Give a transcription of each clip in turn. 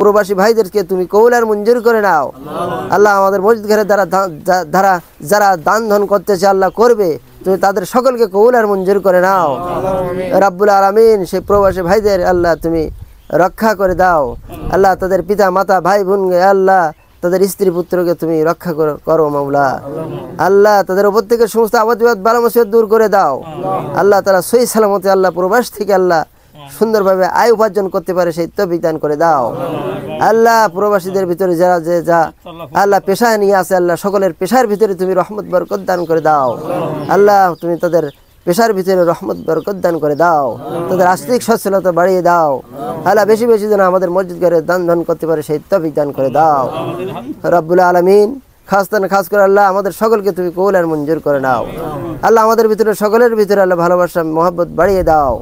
প্রবাসী ভাইদেরকে তুমি কবুল আর মঞ্জুর করে নাও। আল্লাহ আমাদের মসজিদ ঘরের দ্বারা যারা দান ধন করতেছে আল্লাহ করবে, তুমি তাদের সকলকে কবুল আর মঞ্জুর করে নাও। রাব্বুল আলামিন সেই প্রবাসী ভাইদের আল্লাহ তুমি রক্ষা করে দাও। আল্লাহ তাদের পিতা মাতা ভাই বোনকে আল্লাহ তাদের স্ত্রী পুত্রকে তুমি রক্ষা করো মাওলা। আল্লাহ তাদের উপর থেকে সমস্ত আবাদ বিবাদ বালা মুসিবত দূর করে দাও। আল্লাহ তারা সহি সালামতে আল্লাহ প্রবাস থেকে আল্লাহ সুন্দরভাবে আয় উপার্জন করতে পারে সেই তৌফিক দান করে দাও। আল্লাহ প্রবাসীদের ভিতরে যারা যা আল্লাহ পেশায় নিয়ে আসে আল্লাহ সকলের পেশার ভিতরে তুমি রহমত বরকত দান করে দাও। আল্লাহ তুমি তাদের পেশার ভিতরে রহমত বরকত দান করে দাও, তাদের আর্থিক সচ্ছলতা বাড়িয়ে দাও। আল্লাহ বেশি বেশি যেন আমাদের মসজিদ ঘরে দান ধন করতে পারে সেই তৌফিক দান করে দাও। রব্বুল আলামিন খাস করে আল্লাহ আমাদের সকলকে তুমি কবুল আর মঞ্জুর করে নাও। আল্লাহ আমাদের ভিতরে সকলের ভিতরে আল্লাহ ভালোবাসা মহব্বত বাড়িয়ে দাও।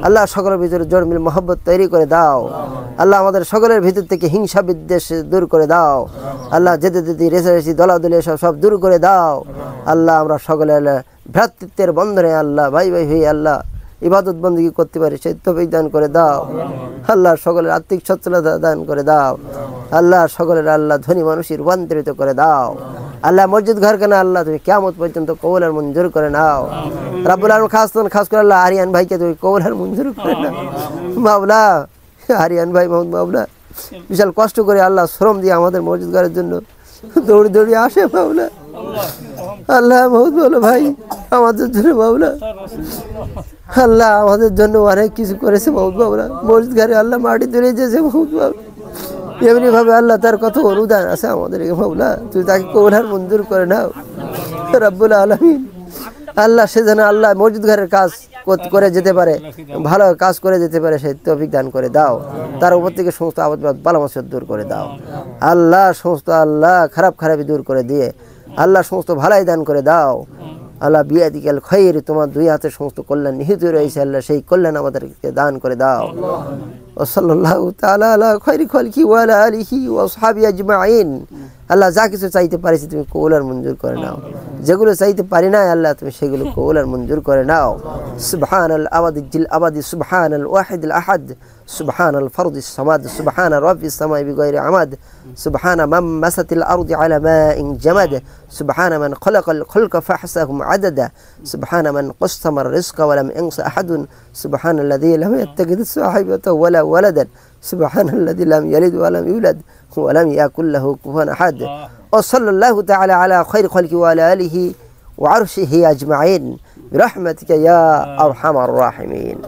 আল্লাহ সকলের ভিতরে জোর মিল মহব্বত তৈরি করে দাও। আল্লাহ আমাদের সকলের ভিতর থেকে হিংসা বিদ্বেষ দূর করে দাও। আল্লাহ যেতে রেসারেসি দলাদলি সব দূর করে দাও। আল্লাহ আমরা সকলে ভ্রাতৃত্বের বন্ধনে আল্লাহ ভাই ভাই হয়ে আল্লাহ ইবাদত বন্দী করতে পারি সেই তৌফিক দান করে দাও। আল্লাহ সকলের আর্থিক সচ্ছলতা দান করে দাও। আল্লাহ সকলের আল্লাহ ধনী মানুষের রূপান্তরিত করে দাও। আল্লাহ মসজিদ ঘর কেন আল্লাহ তুমি কিয়ামত পর্যন্ত কবুল আর মঞ্জুর করে নাও। রাব্বুল আলামিন খাস করে আল্লাহ আরিয়ান ভাইকে তুমি কবুল আর মঞ্জুর করে নাও মাওলা। আরিয়ান ভাই মাওলা বিশাল কষ্ট করে আল্লাহ শ্রম দিয়ে আমাদের মসজিদ ঘরের জন্য দৌড়ে আসে মাওলা। আল্লাহ বহুত ভালো ভাই আমাদের জন্য মাওলা। আল্লাহ আমাদের জন্য অনেক কিছু করেছে বহুত মাওলা। মসজিদ ঘরে আল্লাহ মাটি তুলে দিয়েছে বহুত মাওলা। এমনি ভাবে আল্লাহ তার কত অনুদান আছে আমাদের মাওলা, তুই তাকে কবুল আর মঞ্জুর করে নাও রব্বুল আলামিন। আল্লাহ সে যেন আল্লাহ মসজিদ ঘরের কাজ করে যেতে পারে, ভালো কাজ করে যেতে পারে সেই তৌফিক দান করে দাও। তার উপর থেকে সমস্ত আবাদ বালা মুসিবত দূর করে দাও। আল্লাহ সমস্ত আল্লাহ খারাপি দূর করে দিয়ে আল্লাহ সমস্ত ভালাই দান করে দাও। আল্লাহ বিয়াদিকাল খায়র, তোমার দুই হাতে সমস্ত কল্যাণ নিহিত রয়েছে আল্লাহ সেই কল্যাণ আমাদেরকে দান করে দাও। ও সাল্লাল্লাহু তাআলা আলা খায়রি খালকি ওয়া আলা আলিহি ওয়া আসহাবিহি আজমাইন। আল্লাহ যা কিছু চাইতে পারিস তুমি কবুল আর মঞ্জুর করে নাও, যেগুলো চাইতে পারি না আল্লাহ তুমি সেগুলো কবুল আর মঞ্জুর করে নাও। সুবহানাল আবাদিল আবাদি, সুবহানাল ওয়াহিদুল আহাদ, সুবহানাল ফারদিস সামাদ, সুবহানা রাব্বিস সামাই বিগাইরি আমাদ, সুবহানা মান মাসাতিল আরদি আলা মাইন জামাদ, সুবহানা মান খালাকাল খালকা ফাহসাহুম আদাদা, সুবহানা মান কাসসামার রিজকা ওয়া লাম ইয়ানসা আহাদুন, সুবহানাল্লাযী লাম ইয়াত্তাখিদ সাহিবাতাও ওয়ালা ওয়ালাদান, সুবহানাল্লাযী লাম ইয়ালিদ ওয়া লাম ইউলাদ ওয়া লাম ইয়াকুল লাহু কুফুয়ান আহাদ। ওয়া সাল্লাল্লাহু তাআলা আলা খায়রি খালকি ওয়া আলা আলিহি ওয়া আরশিহি আজমাইন বিরহমাতিকা ইয়া আরহামার রাহিমিন।